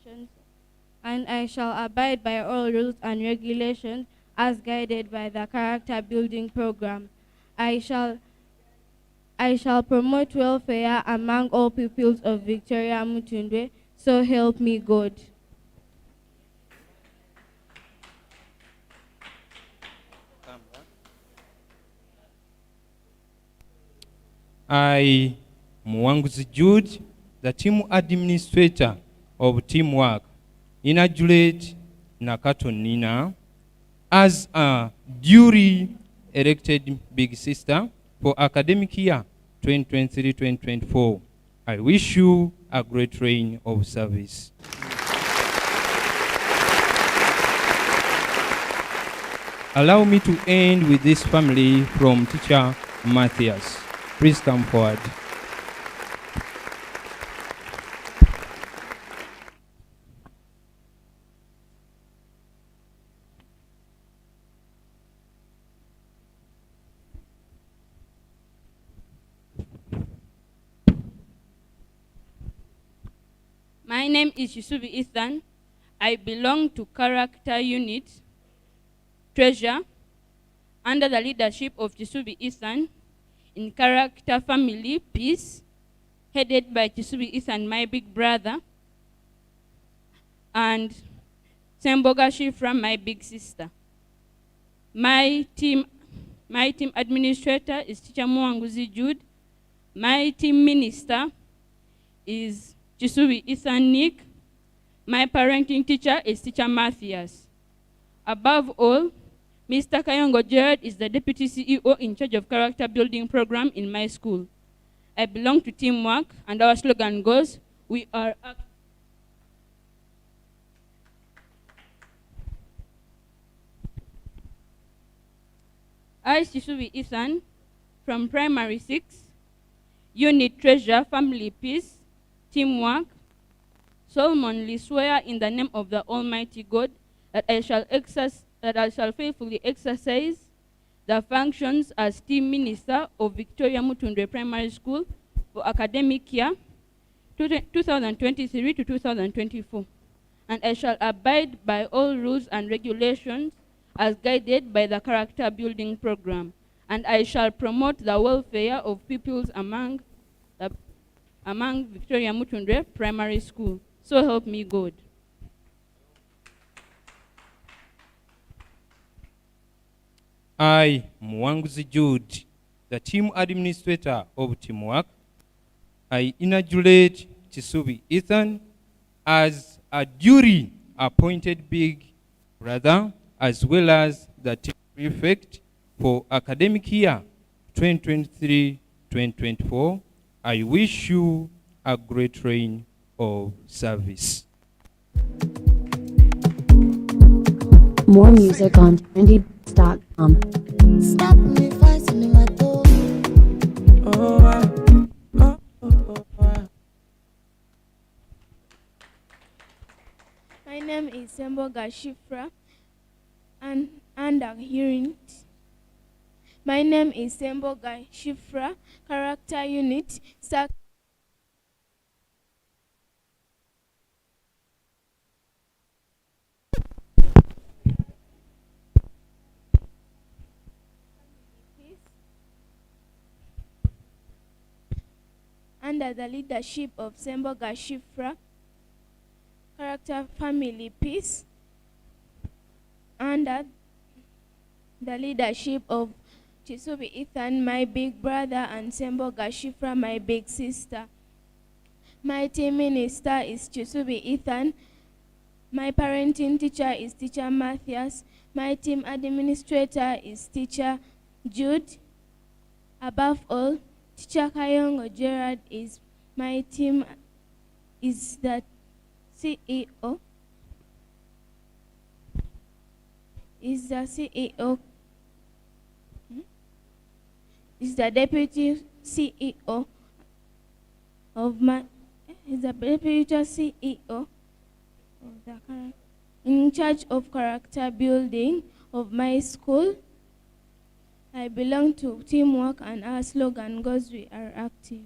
regulations, and I shall abide by all rules and regulations as guided by the character building program. I shall promote welfare among all pupils of Victoria Mutundwe, so help me God. I, Mwanguzi Jude, the team administrator of Teamwork, inaugurate Nakato Nina as a duly elected big sister for academic year 2023-2024. I wish you a great reign of service. Allow me to end with this family from teacher Matthias. Please come forward. My name is Yusubi Ethan. I belong to Character Unit, Treasure, under the leadership of Yusubi Ethan, in Character Family, Peace, headed by Yusubi Ethan, my big brother, and Semboga Shifra, my big sister. My team administrator is Teacher Mwanguzi Jude. My team minister is Yusubi Ethan Nick. My parenting teacher is Teacher Matthias. Above all, Mr. Kayongo Gerard is the Deputy CEO in charge of Character Building Program in my school. I belong to Teamwork, and our slogan goes, we are I, Yusubi Ethan, from Primary 6, Unit Treasure, Family Peace, Teamwork, solemnly swear in the name of the Almighty God that I shall faithfully exercise the functions as team minister of Victoria Mutundwe Primary School for academic year 2023 to 2024. And I shall abide by all rules and regulations as guided by the character building program. And I shall promote the welfare of pupils among Victoria Mutundwe Primary School. So help me God. I, Mwanguzi Jude, the team administrator of Teamwork, I inaugurate Yusubi Ethan as a duly appointed big brother, as well as the team prefect for academic year 2023-2024. I wish you a great reign of service. More music on trendybeats.com. Stop me fighting in my door. My name is Semboga Shifra, and under hearing. My name is Semboga Shifra, Character Unit, under the leadership of Semboga Shifra, Character Family Peace, under the leadership of Yusubi Ethan, my big brother, and Semboga Shifra, my big sister. My team minister is Yusubi Ethan. My parenting teacher is Teacher Matthias. My team administrator is Teacher Jude. Above all, Teacher Kayongo Gerard is my team, is the CEO. Is the CEO. Is the deputy CEO of my. Is the deputy CEO of the in charge of character building of my school. I belong to Teamwork, and our slogan goes, we are active.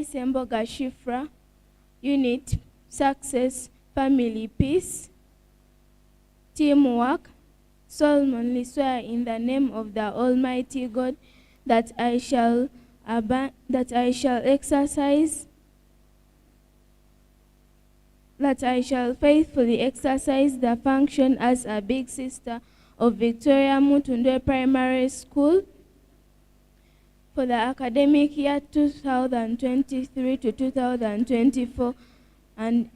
I, Sembo Gashifra, unit, success, family, peace, teamwork, solemnly swear in the name of the Almighty God that I shall faithfully exercise the function as a big sister of Victoria Mutundwe Primary School for the academic year 2023 to 2024, and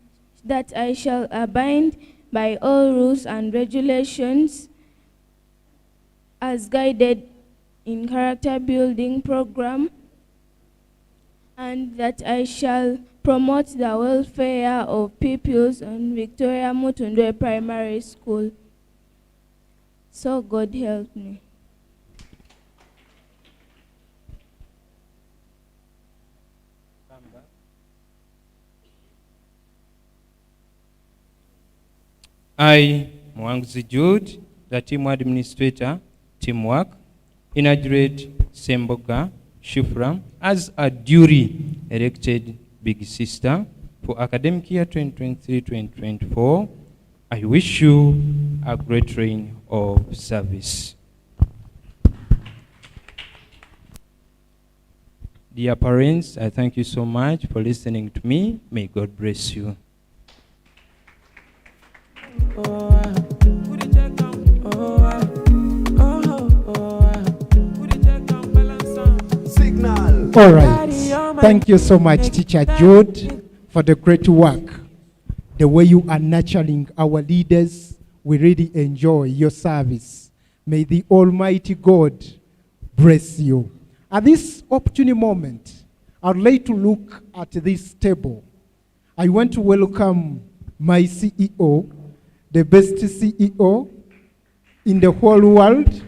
that I shall abide by all rules and regulations as guided in character building program, and that I shall promote the welfare of pupils in Victoria Mutundwe Primary School. So God help me. I, Mwanguzi Jude, the team administrator, teamwork, inaugurate Semboga Shufra as a duly elected big sister for academic year 2023-2024. I wish you a great reign of service. Dear parents, I thank you so much for listening to me. May God bless you. All right. Thank you so much, Teacher Jude, for the great work. The way you are nurturing our leaders, we really enjoy your service. May the Almighty God bless you. At this opportune moment, I'd like to look at this table. I want to welcome my CEO, the best CEO in the whole world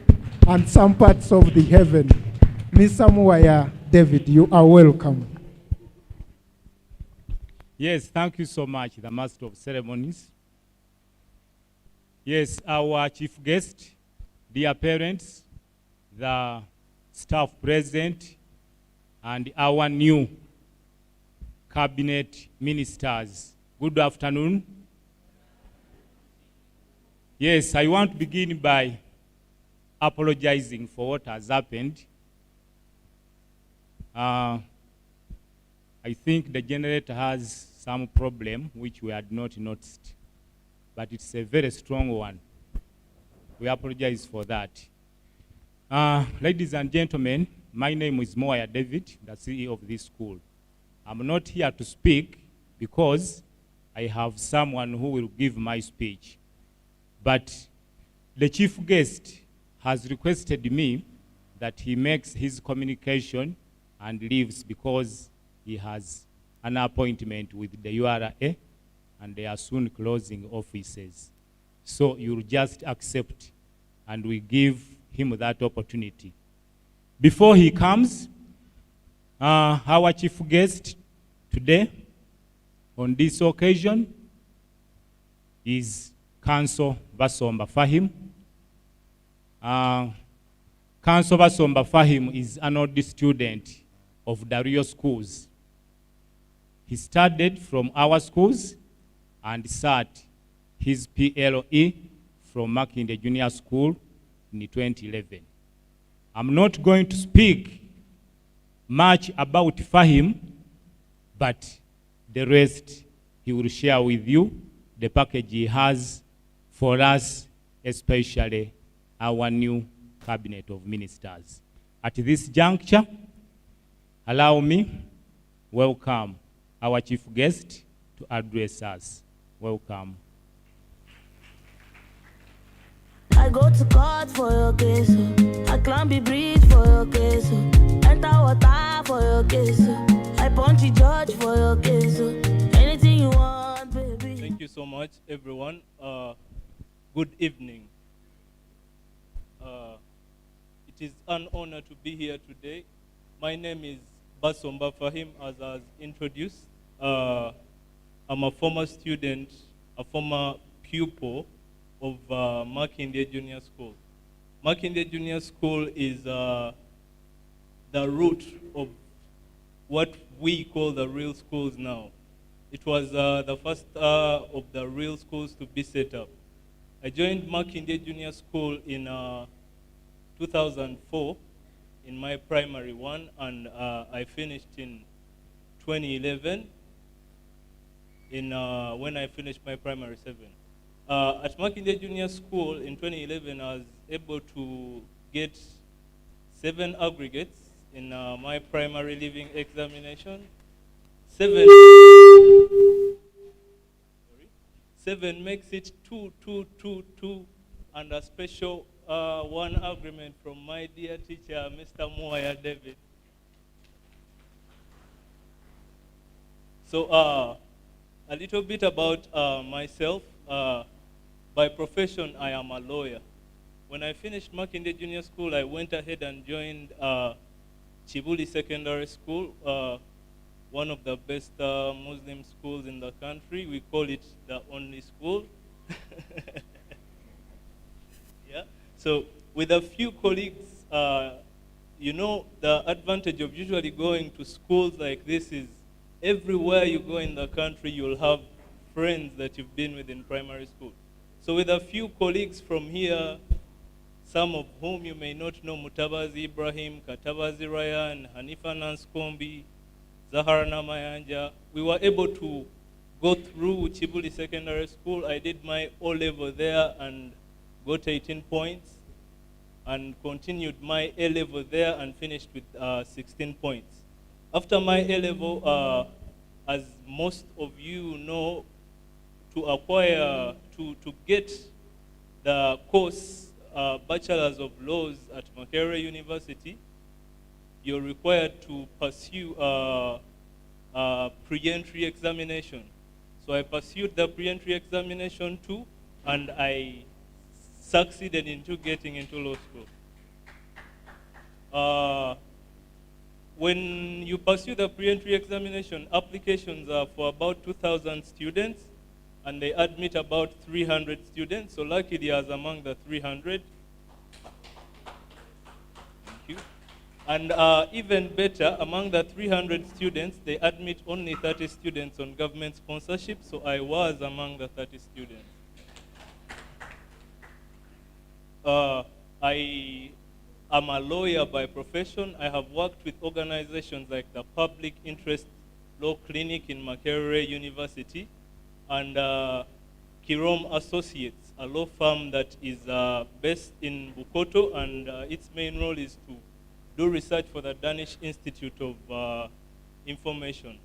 and some parts of the heaven. Mr. Mwaya David, you are welcome. Yes, thank you so much, the Master of Ceremonies. Yes, our chief guest, dear parents, the staff present, and our new cabinet ministers. Good afternoon. Yes, I want to begin by apologizing for what has happened. I think the generator has some problem which we had not noticed, but it's a very strong one. We apologize for that. Ladies and gentlemen, my name is Moya David, the CEO of this school. I'm not here to speak because I have someone who will give my speech. But the chief guest has requested me that he makes his communication and leaves because he has an appointment with the URA and they are soon closing offices. So you'll just accept and we give him that opportunity. Before he comes, our chief guest today on this occasion is Council Basomba Fahim. Council Basomba Fahim is an old student of Dario schools. He studied from our schools and sat his PLE from Makinde Junior School in 2011. I'm not going to speak much about Fahim, but the rest he will share with you, the package he has for us, especially our new cabinet of ministers. At this juncture, allow me welcome our chief guest to address us. Welcome. I go to court for your case. I climb the bridge for your case. Enter water for your case. I punch the judge for your case. Anything you want, baby. Thank you so much, everyone. Good evening. It is an honor to be here today. My name is Basomba Fahim, as I was introduced. I'm a former student, a former pupil of Makinde Junior School. Makinde Junior School is the root of what we call the real schools now. It was the first of the real schools to be set up. I joined Makinde Junior School in 2004 in my primary one, and I finished in 2011 when I finished my primary 7. At Makinde Junior School in 2011, I was able to get 7 aggregates in my primary living examination. 7 makes it 2, 2, 2, 2, and a special 1 agreement from my dear teacher, Mr. Moya David. So a little bit about myself. By profession, I am a lawyer. When I finished Makinde Junior School, I went ahead and joined Chibuli Secondary School, one of the best Muslim schools in the country. We call it the only school. Yeah. So with a few colleagues, you know, the advantage of usually going to schools like this is everywhere you go in the country, you'll have friends that you've been with in primary school. So with a few colleagues from here, some of whom you may not know, Mutabazi Ibrahim, Katabazi Ryan, Hanifa Nanskombi, Zahara Namayanja, we were able to go through Chibuli Secondary School. I did my O-level there and got 18 points, and continued my A-level there and finished with 16 points. After my A-level, as most of you know, to get the course Bachelor's of Laws at Makerere University, you're required to pursue a pre-entry examination. So I pursued the pre-entry examination too, and I succeeded into getting into law school. When you pursue the pre-entry examination, applications are for about 2,000 students, and they admit about 300 students. So luckily I was among the 300. Thank you. And even better, among the 300 students, they admit only 30 students on government sponsorship, so I was among the 30 students. I am a lawyer by profession. I have worked with organizations like the Public Interest Law Clinic in Makerere University, and Kirom Associates, a law firm that is based in Bukoto, and its main role is to do research for the Danish Institute of Information.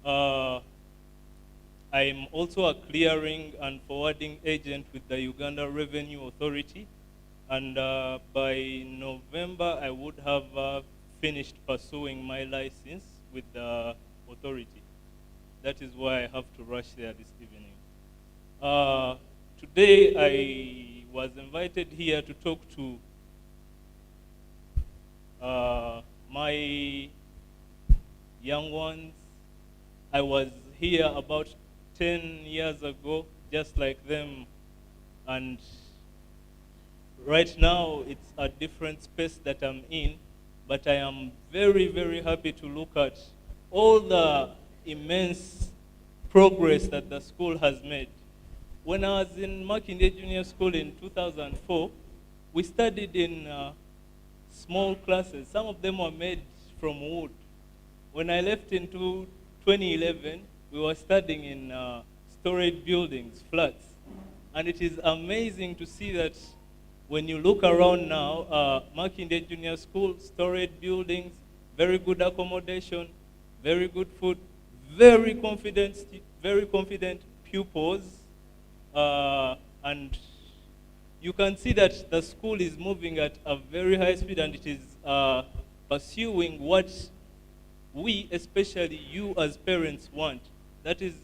I am also a clearing and forwarding agent with the Uganda Revenue Authority, and by November I would have finished pursuing my license with the authority. That is why I have to rush there this evening. Today I was invited here to talk to my young ones. I was here about 10 years ago, just like them, and right now it's a different space that I'm in, but I am very, very happy to look at all the immense progress that the school has made. When I was in Makinde Junior School in 2004, we studied in small classes. Some of them were made from wood. When I left in 2011, we were studying in storage buildings, flats. And it is amazing to see that when you look around now, Makinde Junior School, storage buildings, very good accommodation, very good food, very confident pupils, and you can see that the school is moving at a very high speed, and it is pursuing what we, especially you as parents, want. That is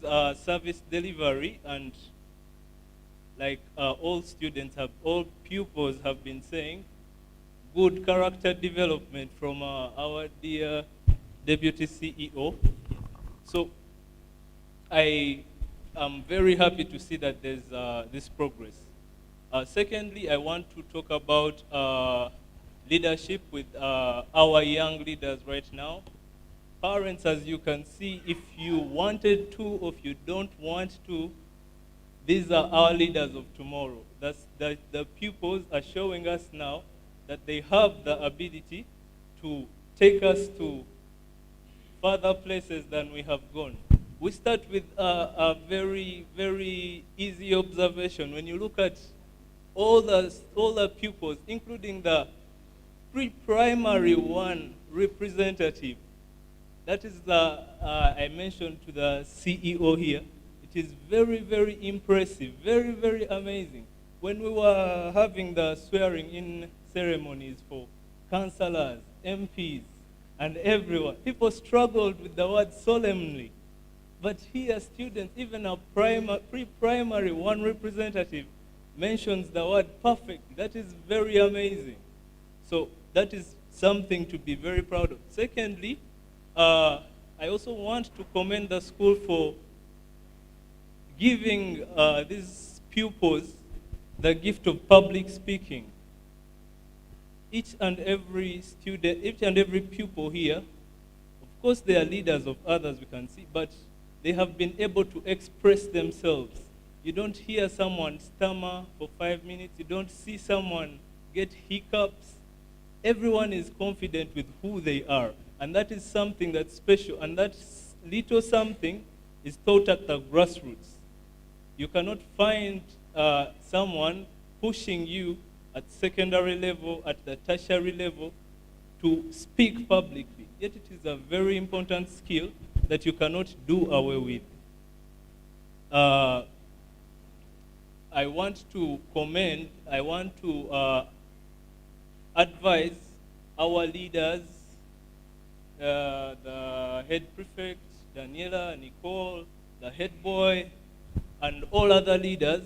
service delivery, and like all pupils have been saying, good character development from our dear Deputy CEO. So I am very happy to see that there's this progress. Secondly, I want to talk about leadership with our young leaders right now. parents, as you can see, if you wanted to or if you don't want to, these are our leaders of tomorrow. The pupils are showing us now that they have the ability to take us to further places than we have gone. We start with a very, very easy observation. When you look at all the pupils, including the pre-primary one representative, that is the, I mentioned to the CEO here, it is very, very impressive, very, very amazing. When we were having the swearing in ceremonies for councillors, MPs, and everyone, people struggled with the word solemnly. But here, students, even a pre-primary one representative mentions the word perfect. That is very amazing. So that is something to be very proud of. Secondly, I also want to commend the school for giving these pupils the gift of public speaking. Each and every student, each and every pupil here, of course they are leaders of others, we can see, but they have been able to express themselves. You don't hear someone stammer for 5 minutes. You don't see someone get hiccups. Everyone is confident with who they are. And that is something that's special. And that little something is taught at the grassroots. You cannot find someone pushing you at secondary level, at the tertiary level, to speak publicly. Yet it is a very important skill that you cannot do away with. I want to commend, I want to advise our leaders, the head prefect, Daniela, Nicole, the head boy, and all other leaders,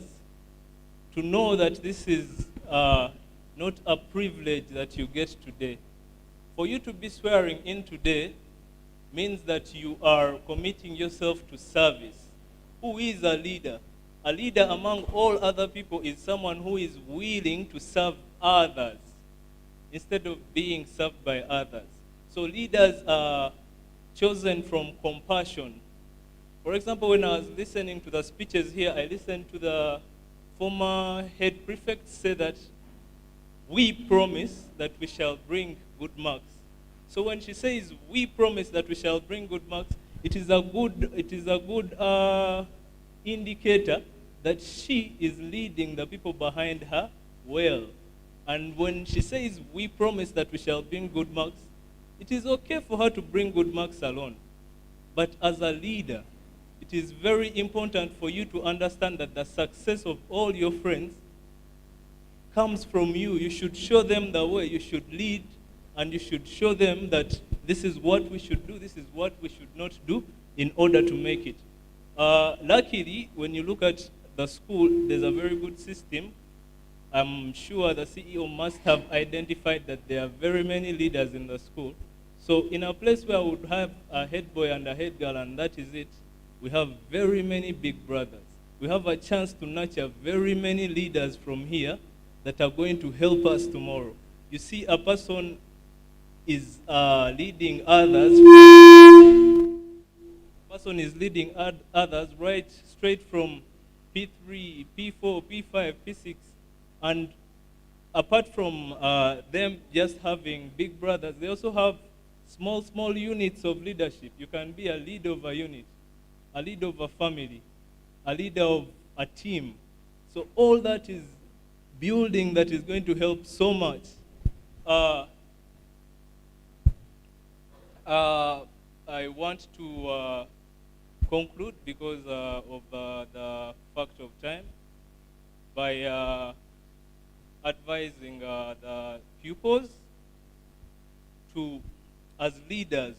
to know that this is not a privilege that you get today. For you to be swearing in today means that you are committing yourself to service. Who is a leader? A leader among all other people is someone who is willing to serve others instead of being served by others. So leaders are chosen from compassion. For example, when I was listening to the speeches here, I listened to the former head prefect say that we promise that we shall bring good marks. So when she says we promise that we shall bring good marks, it is a good indicator that she is leading the people behind her well. And when she says we promise that we shall bring good marks, it is okay for her to bring good marks alone. But as a leader, it is very important for you to understand that the success of all your friends comes from you. You should show them the way. You should lead, and you should show them that this is what we should do, this is what we should not do in order to make it. Luckily, when you look at the school, there's a very good system. I'm sure the CEO must have identified that there are very many leaders in the school. So in a place where we would have a head boy and a head girl, and that is it, we have very many big brothers. We have a chance to nurture very many leaders from here that are going to help us tomorrow. You see, a person is leading others. Person is leading others right straight from P3, P4, P5, P6, and apart from them just having big brothers, they also have small units of leadership. You can be a leader of a unit, a leader of a family, a leader of a team. So all that is building that is going to help so much. I want to conclude because of the fact of time by advising the pupils to, as leaders,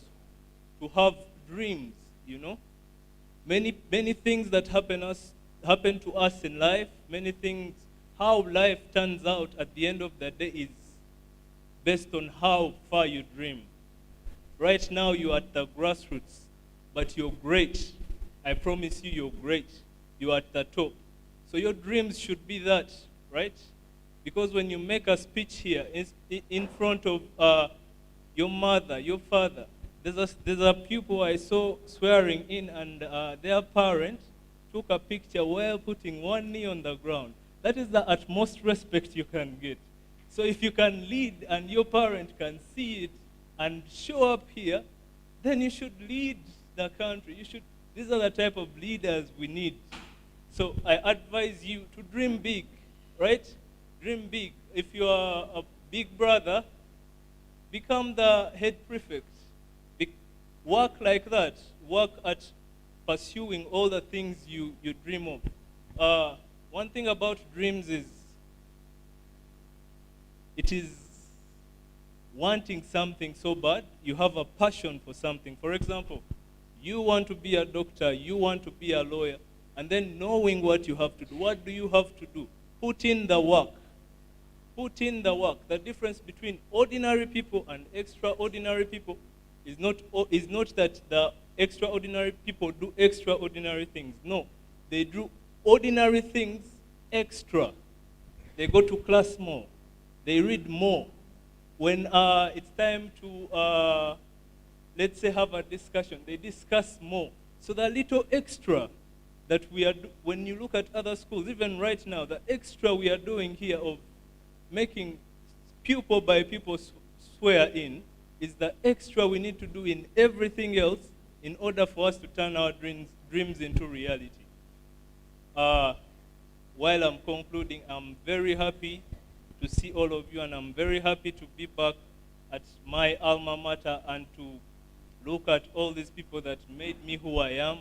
to have dreams, you know. Many things that happen to us in life, many things, how life turns out at the end of the day is based on how far you dream. Right now you're at the grassroots, but you're great. I promise you, you're great. You're at the top. So your dreams should be that, right? Because when you make a speech here in front of your mother, your father, there's a pupil I saw swearing in, and their parent took a picture while putting one knee on the ground. That is the utmost respect you can get. So if you can lead and your parent can see it and show up here, then you should lead the country. These are the type of leaders we need. So I advise you to dream big, right? Dream big. If you are a big brother, become the head prefect. Work like that. Work at pursuing all the things you dream of. One thing about dreams is it is wanting something so bad, you have a passion for something. For example, you want to be a doctor, you want to be a lawyer, and then knowing what you have to do. What do you have to do? Put in the work. Put in the work. The difference between ordinary people and extraordinary people is not that the extraordinary people do extraordinary things. No, they do ordinary things extra. They go to class more. They read more. When it's time to, let's say, have a discussion, they discuss more. So the little extra that we are, when you look at other schools, even right now, the extra we are doing here of making pupil by pupil swear in is the extra we need to do in everything else in order for us to turn our dreams into reality. While I'm concluding, I'm very happy to see all of you, and I'm very happy to be back at my alma mater and to look at all these people that made me who I am.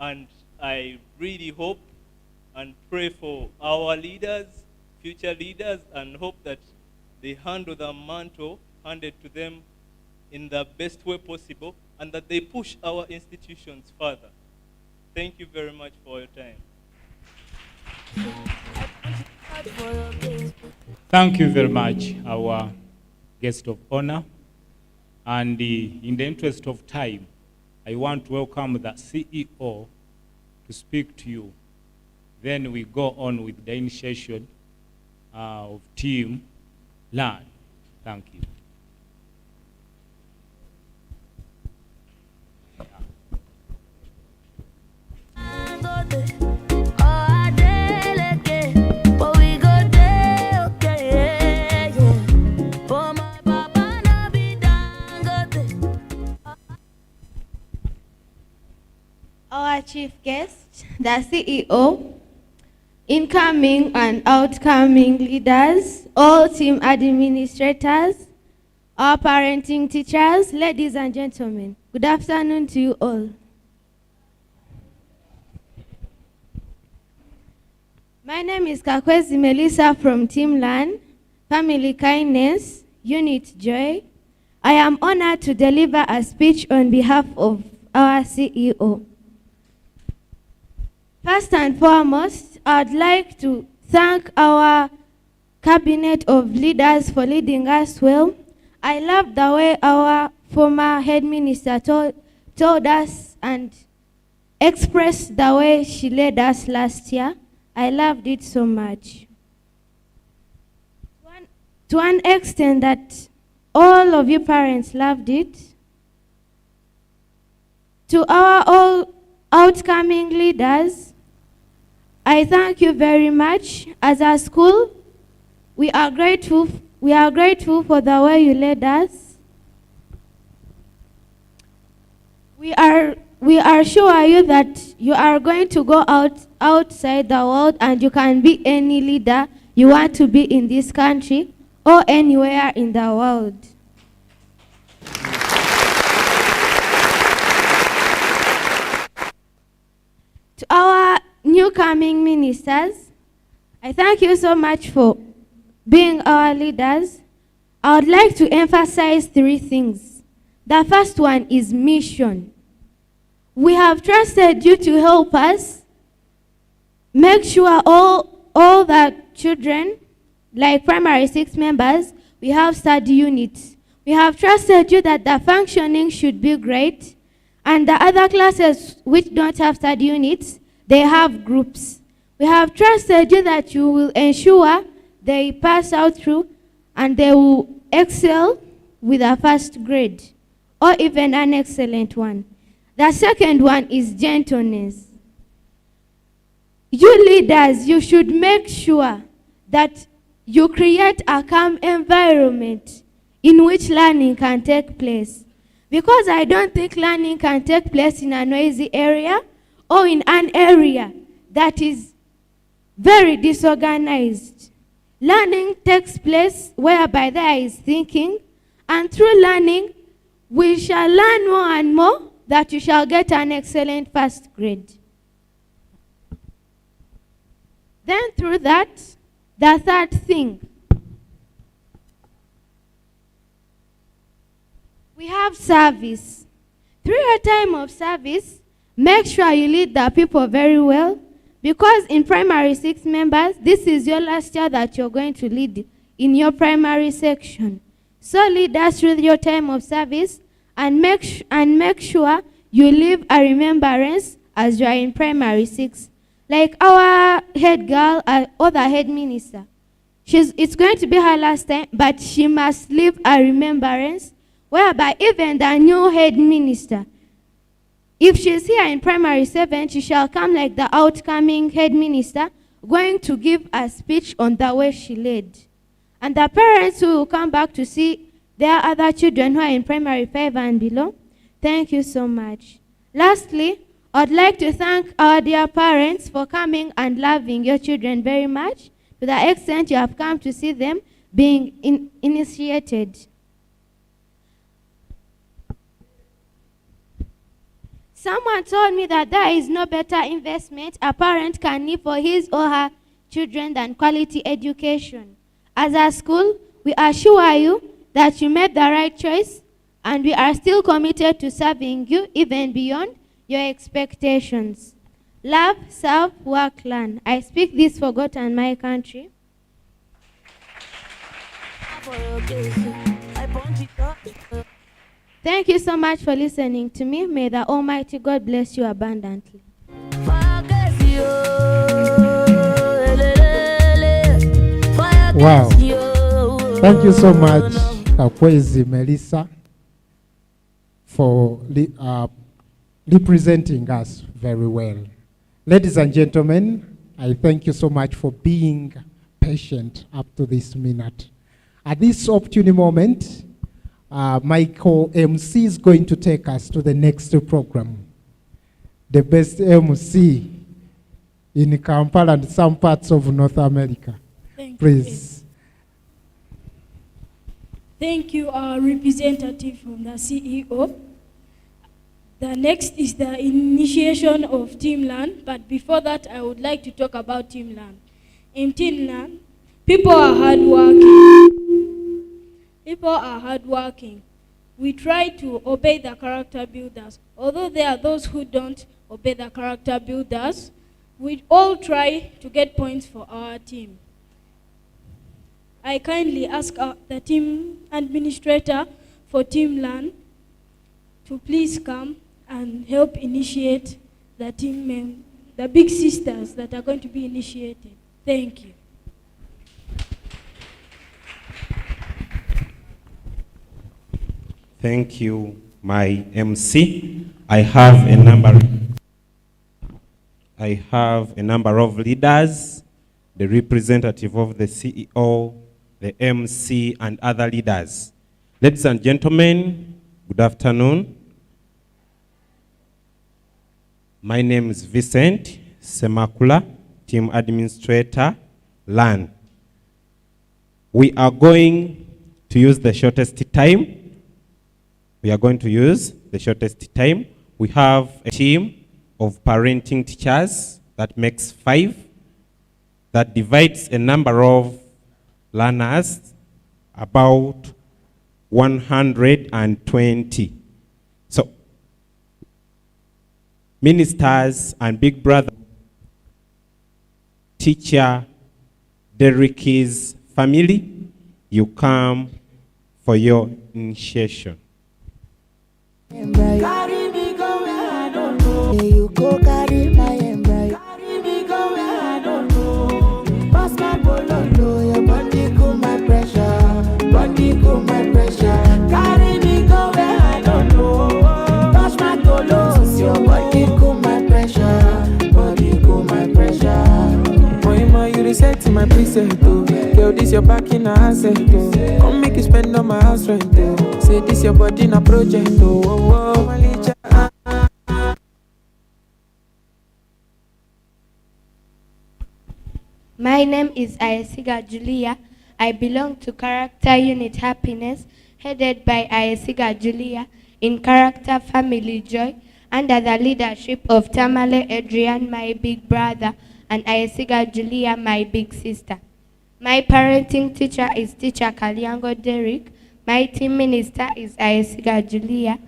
And I really hope and pray for our leaders, future leaders, and hope that they handle the mantle handed to them in the best way possible, and that they push our institutions further. Thank you very much for your time. Thank you very much, our guest of honor. And in the interest of time, I want to welcome the CEO to speak to you. Then we go on with the initiation of Team Learn. Thank you. Our chief guest, the CEO, incoming and outcoming leaders, all team administrators, our parenting teachers, ladies and gentlemen, good afternoon to you all. My name is Kakwezi Melissa from Team Learn, Family Kindness, Unit Joy. I am honored to deliver a speech on behalf of our CEO. First and foremost, I'd like to thank our cabinet of leaders for leading us well. I love the way our former head minister told us and expressed the way she led us last year. I loved it so much. To an extent that all of you parents loved it. To our all outcoming leaders, I thank you very much. As a school, we are grateful for the way you led us. We are sure you that you are going to go outside the world and you can be any leader you want to be in this country or anywhere in the world. To our newcoming ministers, I thank you so much for being our leaders. I would like to emphasize 3 things. The first one is mission. We have trusted you to help us make sure all the children, like primary 6 members, we have study units. We have trusted you that the functioning should be great, and the other classes which don't have study units, they have groups. We have trusted you that you will ensure they pass out through and they will excel with a first grade. or even an excellent one. The second one is gentleness. You leaders, you should make sure that you create a calm environment in which learning can take place. Because I don't think learning can take place in a noisy area or in an area that is very disorganized. Learning takes place whereby there is thinking, and through learning, we shall learn more and more that you shall get an excellent first grade. Then through that, the third thing, we have service. Through your time of service, make sure you lead the people very well, because in primary 6 members, this is your last year that you're going to lead in your primary section. So lead us through your time of service and make sure you leave a remembrance as you are in primary 6. Like our head girl or the head minister. It's going to be her last time, but she must leave a remembrance whereby even the new head minister, if she's here in primary 7, she shall come like the outcoming head minister, going to give a speech on the way she led. And the parents who will come back to see their other children who are in primary 5 and below, thank you so much. Lastly, I'd like to thank our dear parents for coming and loving your children very much, to the extent you have come to see them being initiated. Someone told me that there is no better investment a parent can leave for his or her children than quality education. As a school, we assure you that you made the right choice, and we are still committed to serving you even beyond your expectations. Love, serve, work, learn. I speak this for God and my country. Thank you so much for listening to me. May the Almighty God bless you abundantly. Wow. Thank you so much, Kakwezi Melissa, for representing us very well. Ladies and gentlemen, I thank you so much for being patient up to this minute. At this opportune moment, my co-MC is going to take us to the next program. The best MC in Kampala and some parts of North America. Please. Thank you, our representative from the CEO. The next is the initiation of Team Learn, but before that, I would like to talk about Team Learn. In Team Learn, people are hardworking. People are hardworking. We try to obey the character builders. Although there are those who don't obey the character builders, we all try to get points for our team. I kindly ask the team administrator for Team Learn to please come and help initiate the team, the big sisters that are going to be initiated. Thank you. Thank you, my MC. I have a number of leaders, the representative of the CEO, the MC, and other leaders. Ladies and gentlemen, good afternoon. My name is Vincent Semakula, Team Administrator, LAN. We are going to use the shortest time. We have a team of parenting teachers that makes 5, that divides a number of learners, about 120. So, ministers and big brother, teacher, Derek's family, you come for your initiation. Carry me go where I don't know. You go carry my embryo. Carry me go where I don't know. Pass my bololo, your body cool my pressure. Body cool my pressure. Carry me go where I don't know. reset my preset, oh. Girl, this your back in a asset, oh. Come make you spend on my house rent, oh. Say this your body in a project, oh. Oh, oh, Malicha, My name is Ayesiga Julia. I belong to Character Unit Happiness, headed by Ayesiga Julia in Character Family Joy, under the leadership of Tamale Adrian, my big brother, and Ayesiga Julia, my big sister. My parenting teacher is Teacher Kalyango Derek. My team minister is Ayesiga Julia.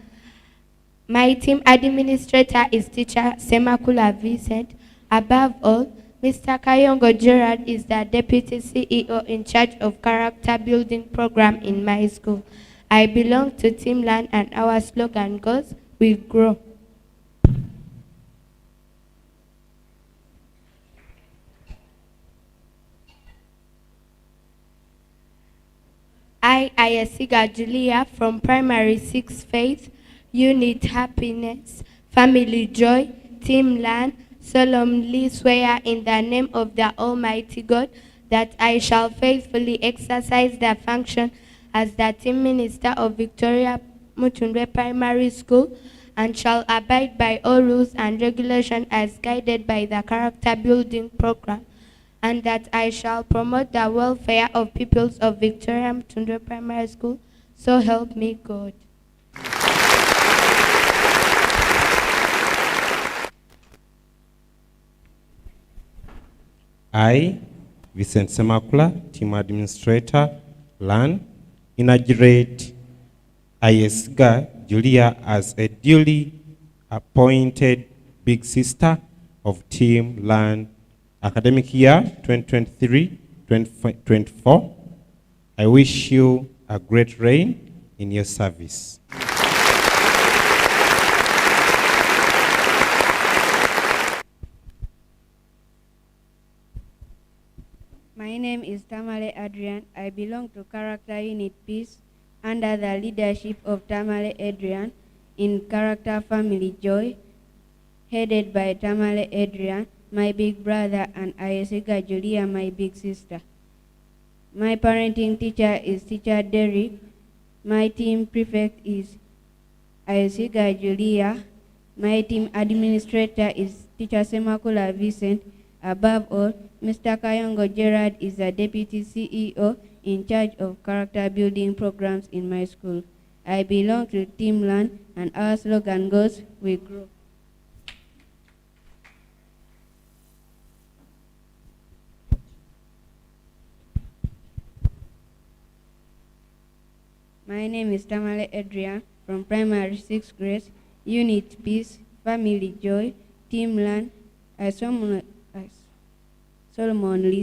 My team administrator is Teacher Semakula Vincent. Above all, Mr. Kayongo Gerard is the Deputy CEO in charge of Character Building Program in my school. I belong to Team Land and our slogan goes, we grow. I, Ayesiga Julia, from Primary 6 Faith, Unit Happiness, Family Joy, Team Land, solemnly swear in the name of the Almighty God that I shall faithfully exercise the function as the team minister of Victoria Mutundwe Primary School and shall abide by all rules and regulations as guided by the Character Building Program, and that I shall promote the welfare of pupils of Victoria Mutundwe Primary School. So help me God. I, Vincent Semakula, Team Administrator, LAN, inaugurate Ayesiga Julia as a duly appointed big sister of Team LAN academic year 2023-2024. I wish you a great reign in your service. My name is Tamale Adrian. I belong to Character Unit Peace under the leadership of Tamale Adrian in Character Family Joy, headed by Tamale Adrian, my big brother, and Ayesiga Julia, my big sister. My parenting teacher is Teacher Derek. My team prefect is Ayesiga Julia. My team administrator is Teacher Semakula Vincent. Above all, Mr. Kayongo Gerard is the Deputy CEO in charge of character building programs in my school. I belong to Team Land, and our slogan goes, we grow. My name is Tamale Adrian from Primary 6th grade, Unit Peace, Family Joy, Team Land. I solemnly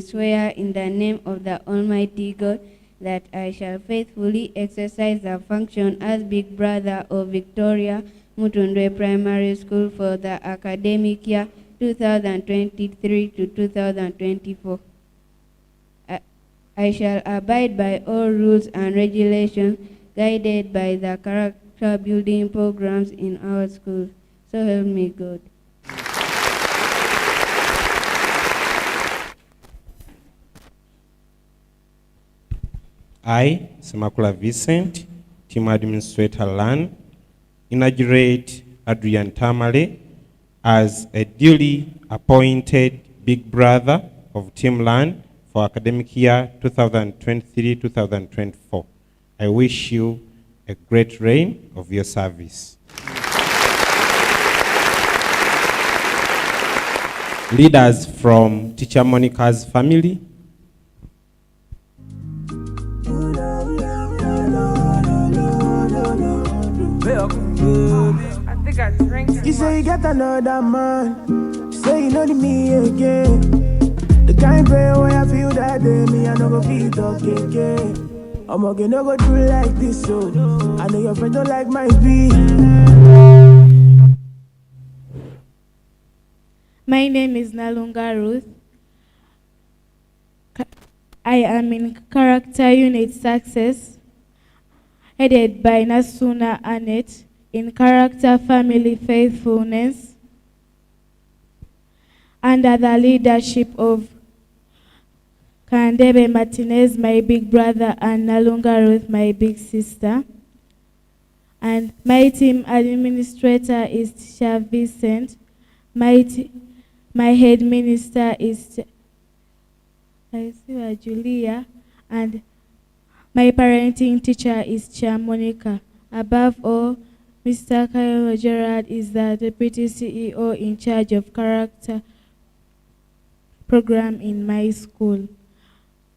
swear in the name of the Almighty God that I shall faithfully exercise the function as big brother of Victoria Mutundwe Primary School for the academic year 2023 to 2024. I shall abide by all rules and regulations guided by the character building programs in our school. So help me God. I, Semakula Vincent, Team Administrator LAN, inaugurate Adrian Tamale as a duly appointed big brother of Team LAN for academic year 2023-2024. I wish you a great reign of your service. Leaders from Teacher Monica's family. You say you got another man, say you know me again. The kind prayer where I feel that day, me I no go feel talk again. I'm okay, no go do like this, so I know your friend don't like my beat. My name is Nalunga Ruth. I am in Character Unit Success, headed by Nasuna Annette, in Character Family Faithfulness, under the leadership of Kandebe Martinez, my big brother, and Nalunga Ruth, my big sister. And my team administrator is Tisha Vincent. My head minister is Julia, and my parenting teacher is Chia Monica. Above all, Mr. Kyle Gerard is the Deputy CEO in charge of character program in my school.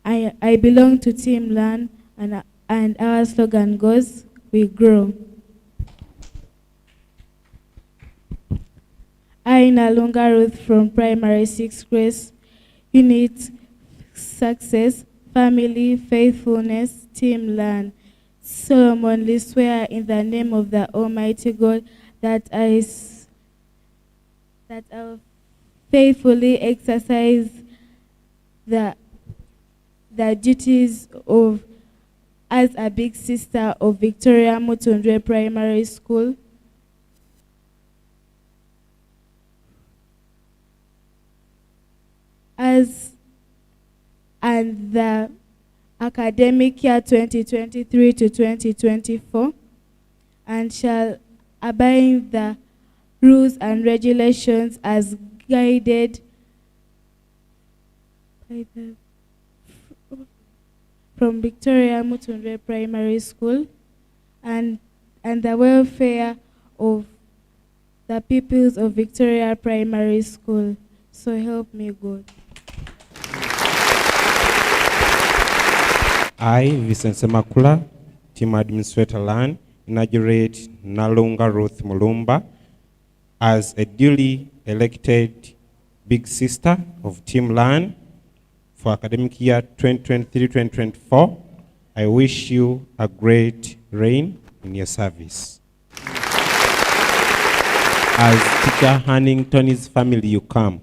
I belong to Team Learn, and our slogan goes, we grow. I, Nalunga Ruth from Primary 6th grade, Unit Success, Family, Faithfulness, Team Learn. Solemnly swear in the name of the Almighty God that I will faithfully exercise the duties of as a big sister of Victoria Mutundwe Primary School, and the academic year 2023 to 2024, and shall abide the rules and regulations as guided by the from Victoria Mutundwe Primary School, and the welfare of the pupils of Victoria Primary School. So help me God. I, Vincent Semakula, Team Administrator Lan, inaugurate Nalunga Ruth Mulumba as a duly elected big sister of Team Lan for academic year 2023-2024. I wish you a great reign in your service. As Teacher Hannington's family you come.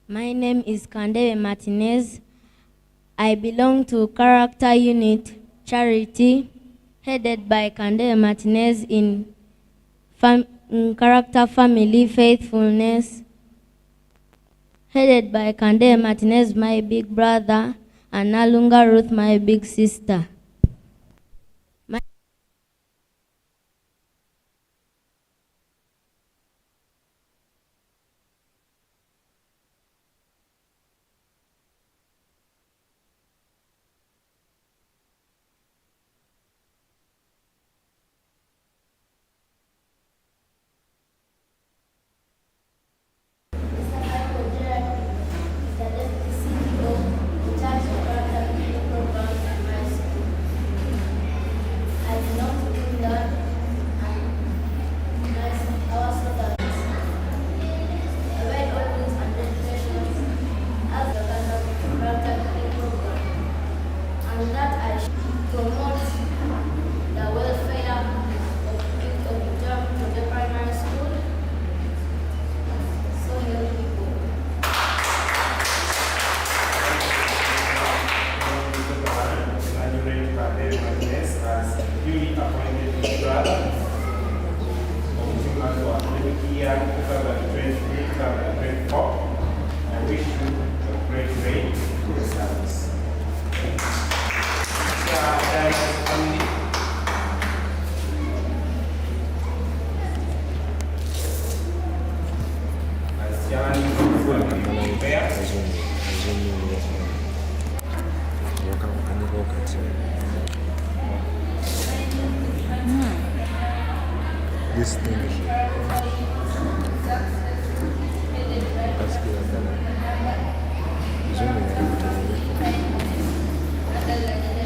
My name is Kandebe Martinez. I belong to Character Unit Charity, headed by Kandebe Martinez in Character Family Faithfulness, headed by Kandebe Martinez, my big brother, and Nalunga Ruth, my big sister. This thing here. Let's do that. Zoom in.